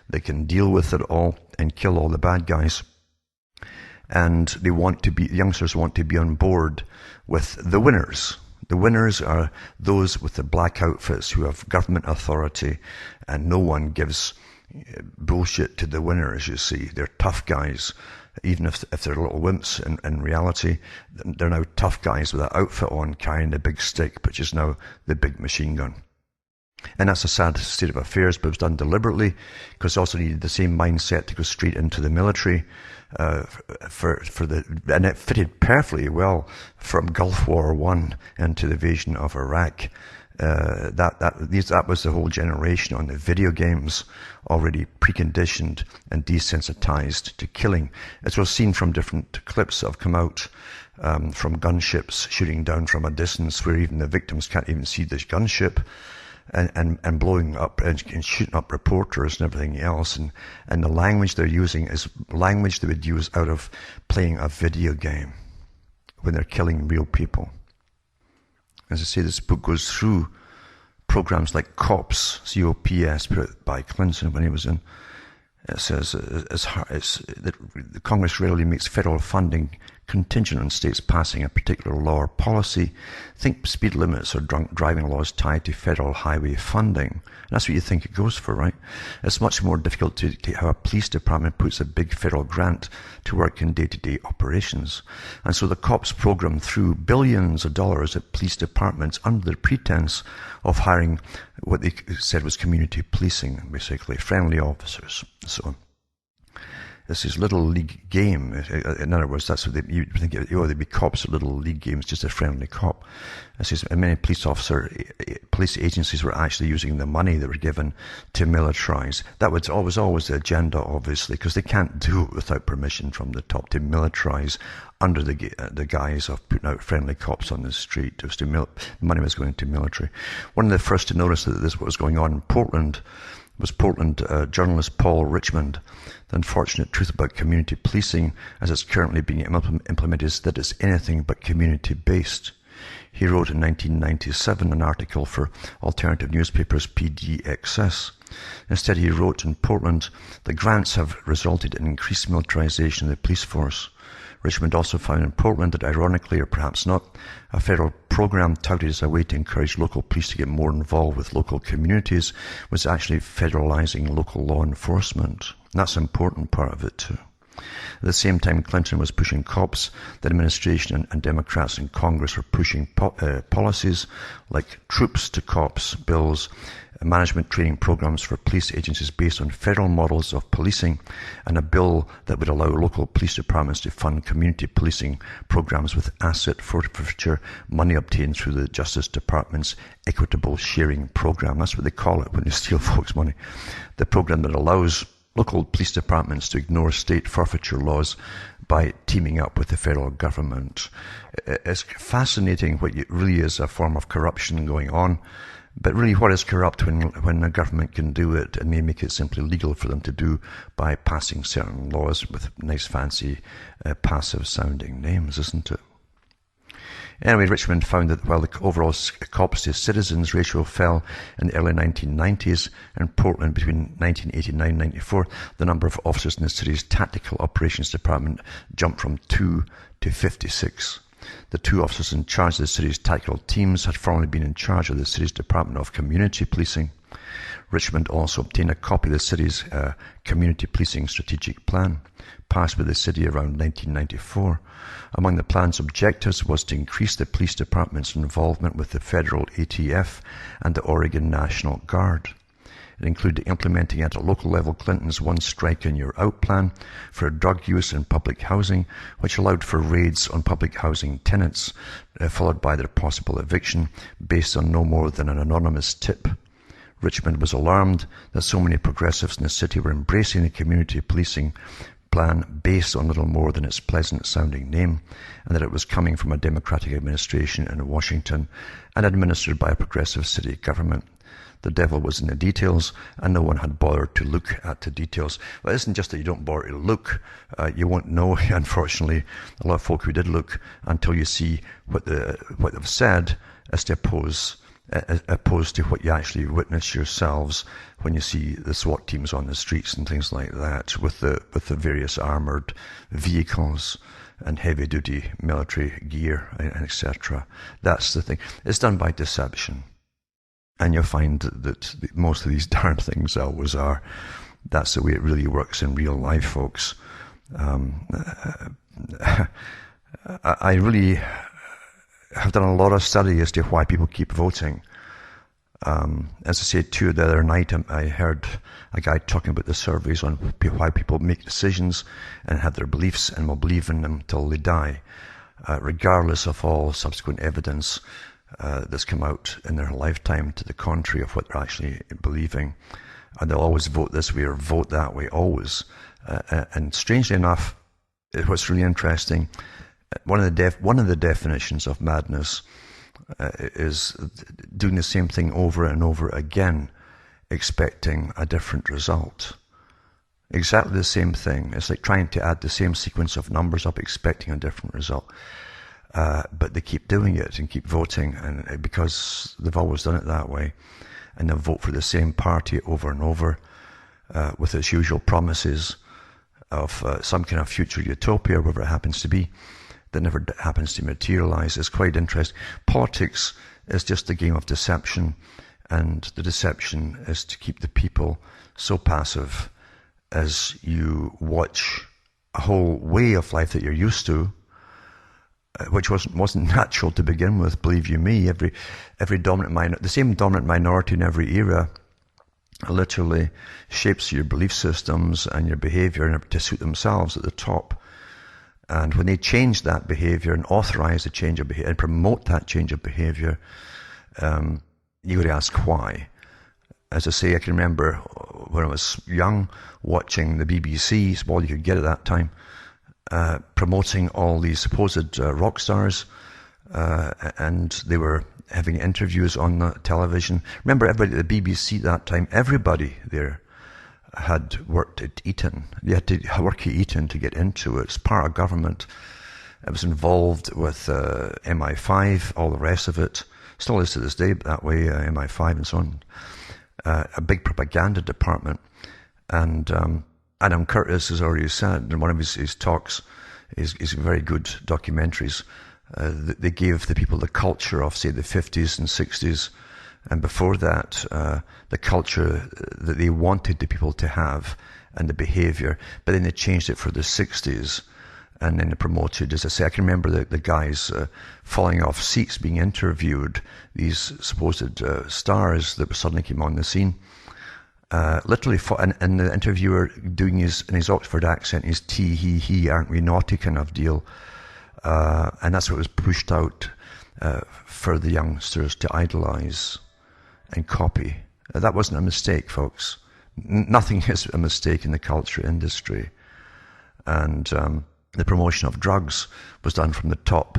They can deal with it all and kill all the bad guys. And youngsters want to be on board with the winners. The winners are those with the black outfits who have government authority, and no one gives bullshit to the winners, you see. They're tough guys, even if they're little wimps in reality. They're now tough guys with that outfit on, carrying the big stick, which is now the big machine gun. And that's a sad state of affairs, but it was done deliberately, because also needed the same mindset to go straight into the military, and it fitted perfectly well from Gulf War I into the invasion of Iraq. That was the whole generation on the video games, already preconditioned and desensitized to killing, as we've seen from different clips that have come out from gunships shooting down from a distance, where even the victims can't even see this gunship. And blowing up and shooting up reporters and everything else. And the language they're using is language they would use out of playing a video game when they're killing real people. As I say, this book goes through programs like COPS, C-O-P-S, put by Clinton when he was in. It says that the Congress rarely makes federal funding contingent on states passing a particular law or policy. Think speed limits or drunk driving laws tied to federal highway funding. And that's what you think it goes for, right? It's much more difficult to how a police department puts a big federal grant to work in day-to-day operations. And so the cops program threw billions of dollars at police departments under the pretense of hiring what they said was community policing, basically friendly officers and so on. This is little league game. In other words, that's what you think. They'd be cops at little league games, just a friendly cop. And many police agencies were actually using the money that were given to militarize. That was always the agenda, obviously, because they can't do it without permission from the top, to militarize under the guise of putting out friendly cops on the street. Money was going to military. One of the first to notice that this was going on in Portland was journalist Paul Richmond. The unfortunate truth about community policing as it's currently being implemented is that it's anything but community-based. He wrote in 1997 an article for alternative newspapers PDXS. Instead, he wrote, in Portland, the grants have resulted in increased militarization of the police force. Richmond also found in Portland that, ironically or perhaps not, a federal program touted as a way to encourage local police to get more involved with local communities was actually federalizing local law enforcement. And that's an important part of it too. At the same time Clinton was pushing cops, the administration and Democrats in Congress were pushing policies like troops to cops bills, management training programs for police agencies based on federal models of policing, and a bill that would allow local police departments to fund community policing programs with asset forfeiture money obtained through the Justice Department's equitable sharing program. That's what they call it when they steal folks' money. The program that allows local police departments to ignore state forfeiture laws by teaming up with the federal government. It's fascinating what really is a form of corruption going on. But really, what is corrupt when a government can do it and they make it simply legal for them to do by passing certain laws with nice, fancy, passive-sounding names, isn't it? Anyway, Richmond found that while the overall cops to citizens ratio fell in the early 1990s, in Portland between 1989 and 94, the number of officers in the city's tactical operations department jumped from 2 to 56. The 2 officers in charge of the city's tactical teams had formerly been in charge of the city's Department of Community Policing. Richmond also obtained a copy of the city's Community Policing Strategic Plan, passed by the city around 1994. Among the plan's objectives was to increase the police department's involvement with the federal ATF and the Oregon National Guard. It included implementing at a local level Clinton's One Strike and You're Out plan for drug use in public housing, which allowed for raids on public housing tenants, followed by their possible eviction based on no more than an anonymous tip. Richmond was alarmed that so many progressives in the city were embracing the community policing plan based on little more than its pleasant-sounding name, and that it was coming from a Democratic administration in Washington and administered by a progressive city government. The devil was in the details, and no one had bothered to look at the details. Well, it isn't just that you don't bother to look. You won't know, unfortunately, a lot of folk who did look until you see what they've said as opposed to what you actually witness yourselves when you see the SWAT teams on the streets and things like that with the various armoured vehicles and heavy-duty military gear, and etc. That's the thing. It's done by deception. And you'll find that most of these darn things always are. That's the way it really works in real life, folks. I really have done a lot of study as to why people keep voting. As I said too, the other night I heard a guy talking about the surveys on why people make decisions and have their beliefs and will believe in them till they die, regardless of all subsequent evidence that's come out in their lifetime to the contrary of what they're actually believing. And they'll always vote this way or vote that way, always. And strangely enough, what's really interesting, one of the definitions of madness is doing the same thing over and over again, expecting a different result. Exactly the same thing. It's like trying to add the same sequence of numbers up, expecting a different result. But they keep doing it and keep voting, and because they've always done it that way, and they'll vote for the same party over and over with its usual promises of some kind of future utopia, whatever it happens to be, that never happens to materialize. It's quite interesting. Politics is just a game of deception, and the deception is to keep the people so passive as you watch a whole way of life that you're used to, which wasn't natural to begin with, believe you me. Every dominant the same dominant minority in every era literally shapes your belief systems and your behavior to suit themselves at the top. And when they change that behavior and authorize the change of behavior and promote that change of behavior, you got to ask why. As I say, I can remember when I was young watching the BBC, it's all you could get at that time, promoting all these supposed rock stars, and they were having interviews on the television. Remember, everybody at the BBC at that time, everybody there had worked at Eton. You had to work at Eton to get into it. It's part of government. It was involved with MI5, all the rest of it. Still is to this day that way, MI5 and so on. A big propaganda department. And Adam Curtis has already said in one of his talks, his very good documentaries, they gave the people the culture of, say, the 50s and 60s, and before that, the culture that they wanted the people to have and the behavior, but then they changed it for the 60s. And then they promoted, as I say, I can remember the guys falling off seats being interviewed, these supposed stars that suddenly came on the scene. Literally, and the interviewer doing in his Oxford accent, his he, aren't we naughty kind of deal. And that's what was pushed out for the youngsters to idolize and copy. That wasn't a mistake, folks. Nothing is a mistake in the culture industry. And the promotion of drugs was done from the top,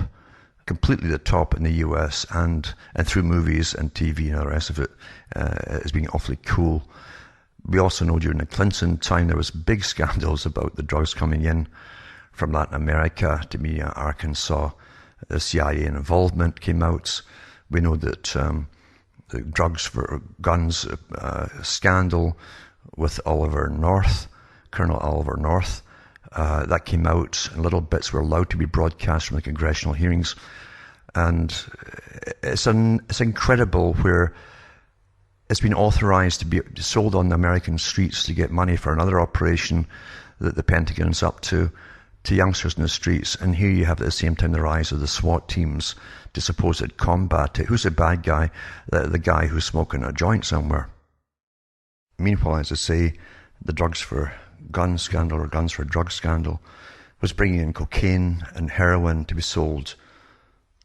completely the top in the US, and through movies and TV and all the rest of it as being awfully cool. We also know during the Clinton time there was big scandals about the drugs coming in from Latin America to me, Arkansas. The CIA involvement came out. We know that the drugs for guns scandal with Colonel Oliver North, that came out, and little bits were allowed to be broadcast from the congressional hearings. And it's incredible where it's been authorized to be sold on the American streets to get money for another operation that the Pentagon's up to youngsters in the streets. And here you have at the same time the rise of the SWAT teams to supposed combat it. Who's the bad guy? The guy who's smoking a joint somewhere. Meanwhile, as I say, the drugs for gun scandal or guns for drug scandal was bringing in cocaine and heroin to be sold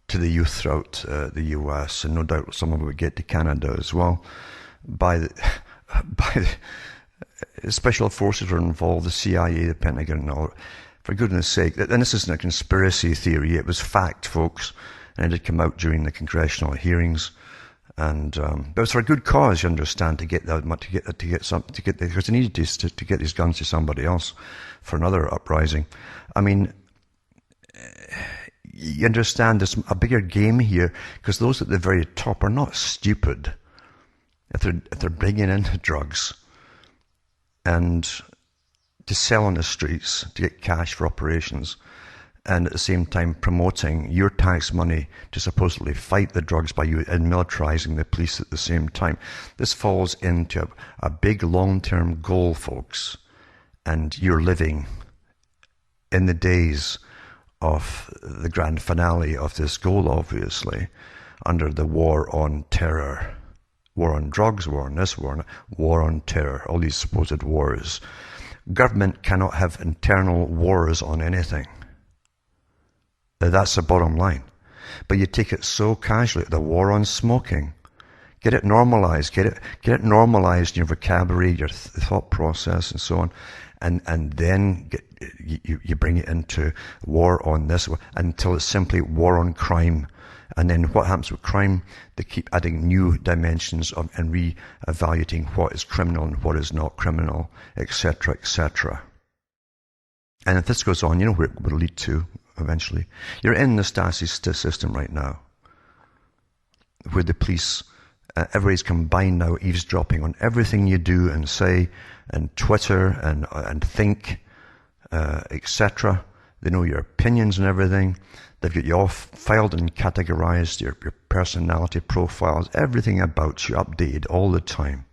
to the youth throughout the US, and no doubt some of it would get to Canada as well. By the special forces were involved, the CIA, the Pentagon, and all. For goodness sake, and this isn't a conspiracy theory, it was fact, folks, and it did come out during the congressional hearings. And but it was for a good cause, you understand, because they needed to get these guns to somebody else for another uprising. I mean, you understand there's a bigger game here, because those at the very top are not stupid. If they're bringing in drugs and to sell on the streets to get cash for operations, and at the same time promoting your tax money to supposedly fight the drugs by you and militarizing the police at the same time. This falls into a big long-term goal, folks. And you're living in the days of the grand finale of this goal, obviously, under the war on terror. War on drugs, war on this, war on terror, all these supposed wars. Government cannot have internal wars on anything. That's the bottom line. But you take it so casually. The war on smoking. Get it normalized. Get it normalized in your vocabulary, your thought process, and so on. And then you bring it into war on this until it's simply war on crime. And then what happens with crime? They keep adding new dimensions and re-evaluating what is criminal and what is not criminal, etc., etc. And if this goes on, you know where it will lead to eventually. You're in the Stasi system right now, where the police, everybody's combined now, eavesdropping on everything you do and say, and Twitter and think, etc. They know your opinions and everything. They've got you all filed and categorized, your personality profiles, everything about you updated all the time.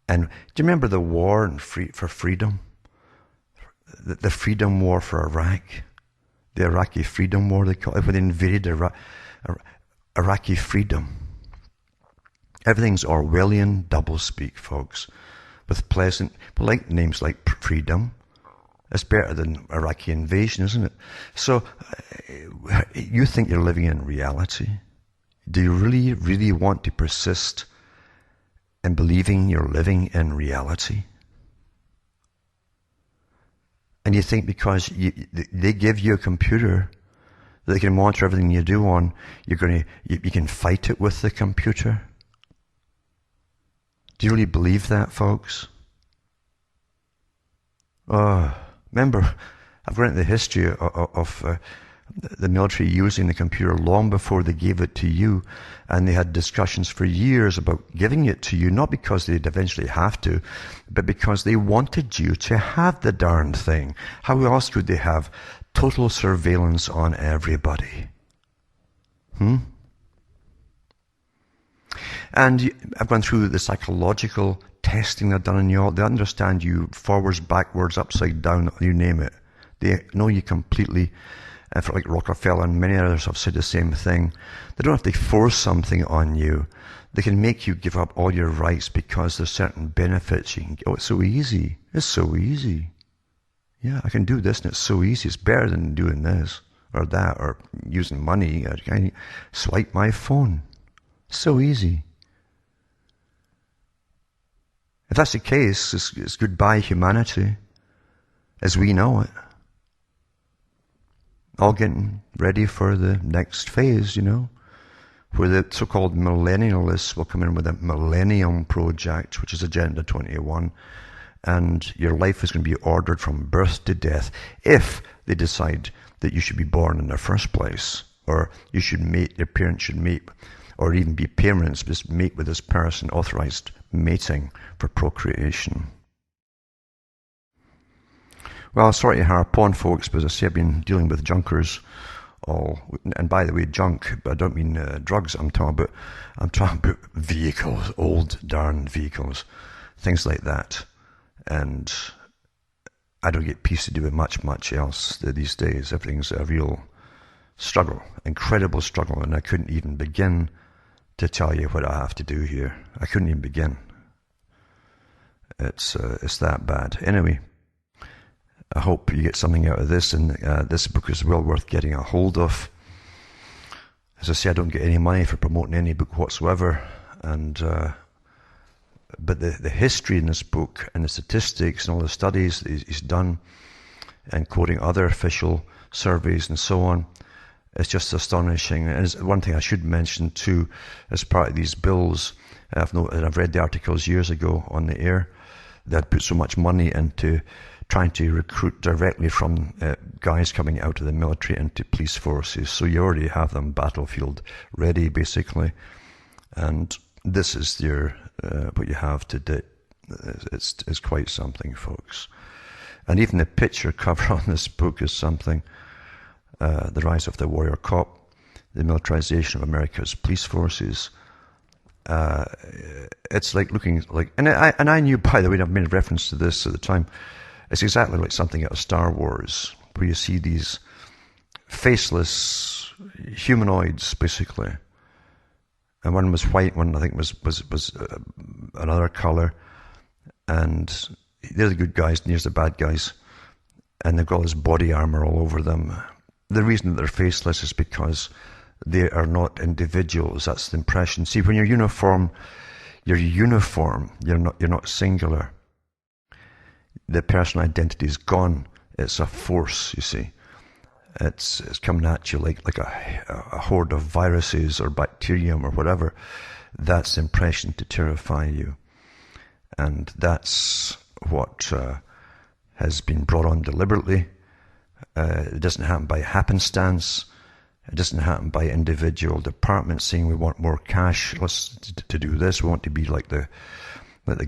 And do you remember the war for freedom? The freedom war for Iraq? The Iraqi freedom war, they call it, when they invaded Iraqi freedom. Everything's Orwellian doublespeak, folks, with polite names like freedom. It's better than Iraqi invasion, isn't it? So, you think you're living in reality? Do you really, really want to persist in believing you're living in reality? And you think because they give you a computer that they can monitor everything you do on, you can fight it with the computer? Do you really believe that, folks? Remember, I've read the history of the military using the computer long before they gave it to you, and they had discussions for years about giving it to you, not because they'd eventually have to, but because they wanted you to have the darn thing. How else could they have total surveillance on everybody? And I've gone through the psychological testing they've done on you. They understand you forwards, backwards, upside down, you name it. They know you completely. And for like Rockefeller and many others have said the same thing. They don't have to force something on you. They can make you give up all your rights because there's certain benefits you can get. Oh, it's so easy. It's so easy. Yeah, I can do this and it's so easy. It's better than doing this or that or using money. I can swipe my phone. So easy. If that's the case, it's goodbye humanity as we know it. All getting ready for the next phase, where the so-called millennialists will come in with a Millennium Project, which is Agenda 21, and your life is going to be ordered from birth to death if they decide that you should be born in the first place, or you should mate, your parents should mate, or even be parents, just mate with this person, authorized mating for procreation. Well, sorry to harp on, folks, but as I say, I've been dealing with junkers all, and by the way, junk, but I don't mean drugs. I'm talking about vehicles, old darn vehicles, things like that. And I don't get peace to do with much else these days. Everything's a real struggle, incredible struggle, and I couldn't even begin to tell you what I have to do here. I couldn't even begin. It's that bad. Anyway, I hope you get something out of this, and this book is well worth getting a hold of. As I say, I don't get any money for promoting any book whatsoever, and but the history in this book and the statistics and all the studies that he's done, and quoting other official surveys and so on, it's just astonishing. And it's one thing I should mention too, as part of these bills, I've read the articles years ago on the air that put so much money into trying to recruit directly from guys coming out of the military into police forces. So you already have them battlefield ready, basically. And this is what you have to do. It's quite something, folks. And even the picture cover on this book is something. The Rise of the Warrior Cop, the militarization of America's police forces. It's like looking like, and I knew, by the way, I've made a reference to this at the time, it's exactly like something out of Star Wars, where you see these faceless humanoids, basically. And one was white, one I think was another color, and they're the good guys, and here's the bad guys, and they've got this body armor all over them. The reason that they're faceless is because they are not individuals. That's the impression. See, when you're uniform, you're not singular. The personal identity is gone. It's a force, you see. It's coming at you like a horde of viruses or bacterium or whatever. That's the impression to terrify you. And that's what has been brought on deliberately. It doesn't happen by happenstance. It doesn't happen by individual departments saying we want more cash to do this. We want to be like the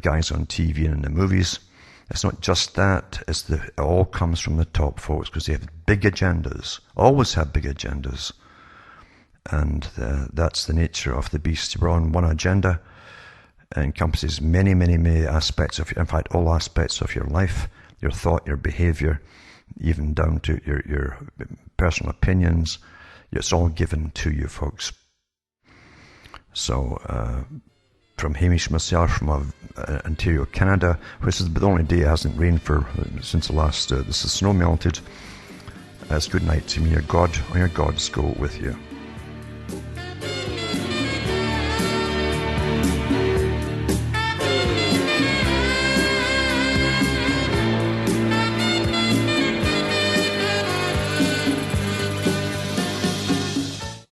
guys on TV and in the movies. It's not just that. It all comes from the top, folks, because they have big agendas. Always have big agendas. And that's the nature of the beast. We're on one agenda. It encompasses many aspects of, in fact, all aspects of your life, your thought, your behavior, even down to your personal opinions. It's all given to you, folks. So, from Hamish myself, from Ontario, Canada, which is the only day it hasn't rained since the last, the snow melted. It's good night to me. Your God or your gods go with you.